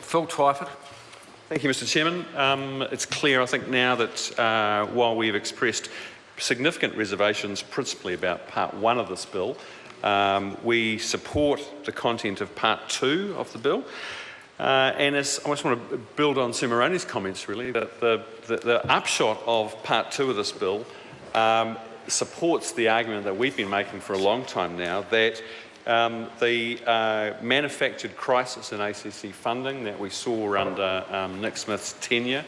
Phil Twyford. Thank you, Mr Chairman. It's clear, I think, now that while we've expressed significant reservations principally about Part 1 of this bill, we support the content of Part 2 of the bill. And as I just want to build on Sue Moroney's comments, really, that the upshot of Part 2 of this bill supports the argument that we've been making for a long time now, that the manufactured crisis in ACC funding that we saw under Nick Smith's tenure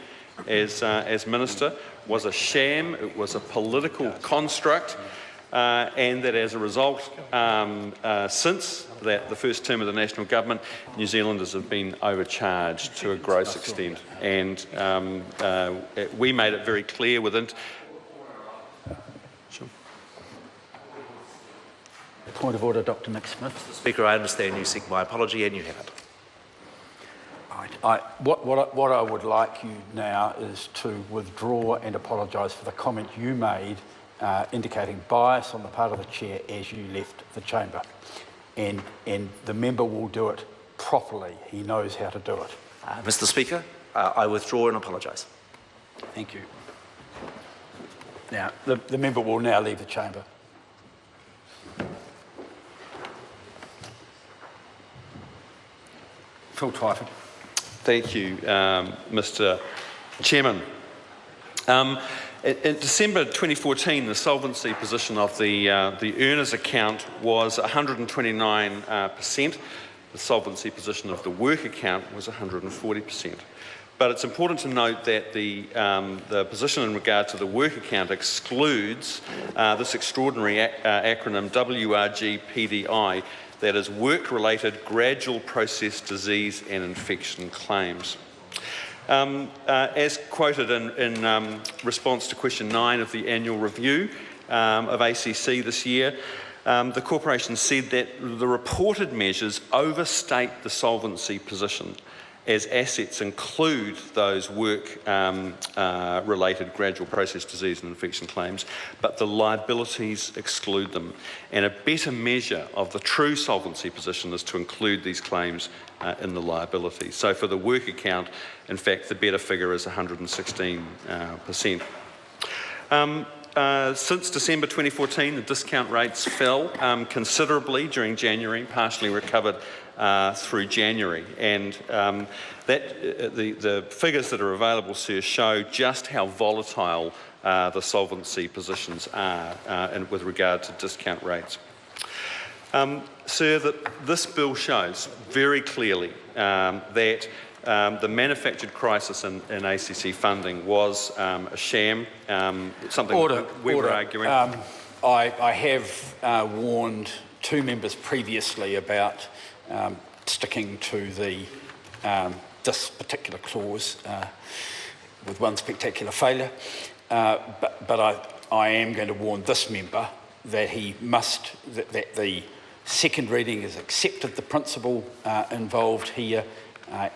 as Minister was a sham, it was a political construct, and that as a result, since the first term of the National Government, New Zealanders have been overcharged to a gross extent. And we made it very clear within... Point of order, Dr Nick Smith. Mr Speaker, I understand you seek my apology and you have it. What I would like you now is to withdraw and apologise for the comment you made indicating bias on the part of the Chair as you left the chamber. And the member will do it properly. He knows how to do it. Mr Speaker, I withdraw and apologise. Thank you. Now, the member will now leave the chamber. Phil Twyford. Thank you, Mr Chairman. In December 2014, the solvency position of the earners account was 129%. The solvency position of the work account was 140%. But it's important to note that the position in regard to the work account excludes this extraordinary acronym WRG-PDI, that is work-related gradual process disease and infection claims. As quoted in response to question 9 of the annual review of ACC this year, the corporation said that the reported measures overstate the solvency position, as assets include those work-related gradual process disease and infection claims, but the liabilities exclude them. And a better measure of the true solvency position is to include these claims in the liabilities. So for the work account, in fact, the better figure is 116%. Since December 2014, the discount rates fell considerably during January, partially recovered through January, and the figures that are available, sir, show just how volatile the solvency positions are with regard to discount rates. Sir, this bill shows very clearly that the manufactured crisis in ACC funding was a sham, something we were arguing. I have warned two members previously about sticking to this particular clause with one spectacular failure, but I am going to warn this member that that the second reading has accepted the principle involved here,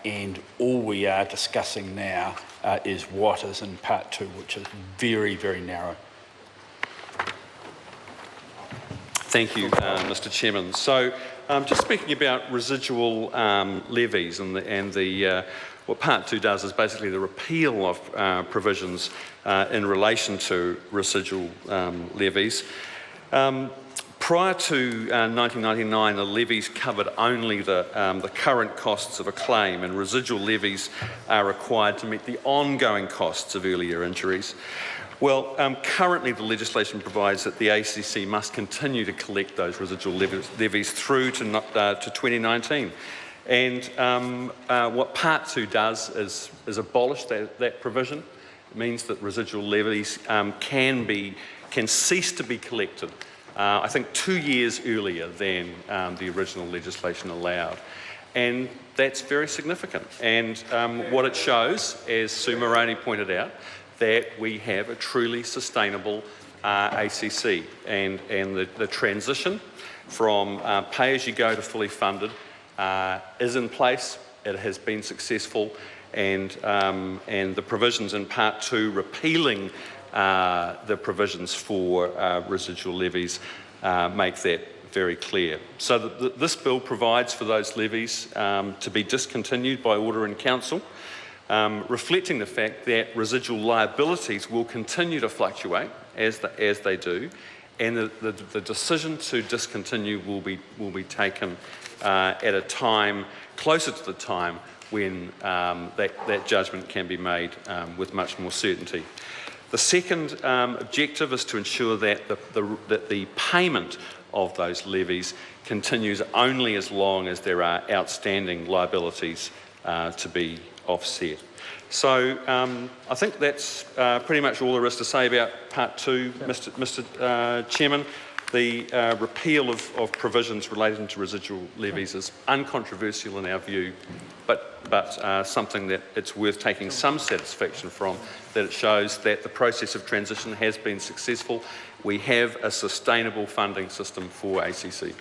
and all we are discussing now is what is in Part 2, which is very, very narrow. Thank you, Mr Chairman. So, just speaking about residual levies and what Part 2 does is basically the repeal of provisions in relation to residual levies. Prior to 1999, the levies covered only the current costs of a claim, and residual levies are required to meet the ongoing costs of earlier injuries. Well, currently the legislation provides that the ACC must continue to collect those residual levies through to 2019. And what Part 2 does is abolish that provision. It means that residual levies can cease to be collected, I think 2 years earlier than the original legislation allowed. And that's very significant. And what it shows, as Sue Moroney pointed out, that we have a truly sustainable ACC, and the transition from pay-as-you-go to fully funded is in place. It has been successful, and the provisions in Part 2 repealing the provisions for residual levies make that very clear. So this bill provides for those levies to be discontinued by order in council, reflecting the fact that residual liabilities will continue to fluctuate as they do, and the decision to discontinue will be taken at a time closer to the time when that judgment can be made with much more certainty. The second objective is to ensure that the payment of those levies continues only as long as there are outstanding liabilities to be offset. So I think that's pretty much all there is to say about Part 2, Mr. Chairman. The repeal of provisions relating to residual levies is uncontroversial in our view, but something that it's worth taking some satisfaction from, that it shows that the process of transition has been successful. We have a sustainable funding system for ACC.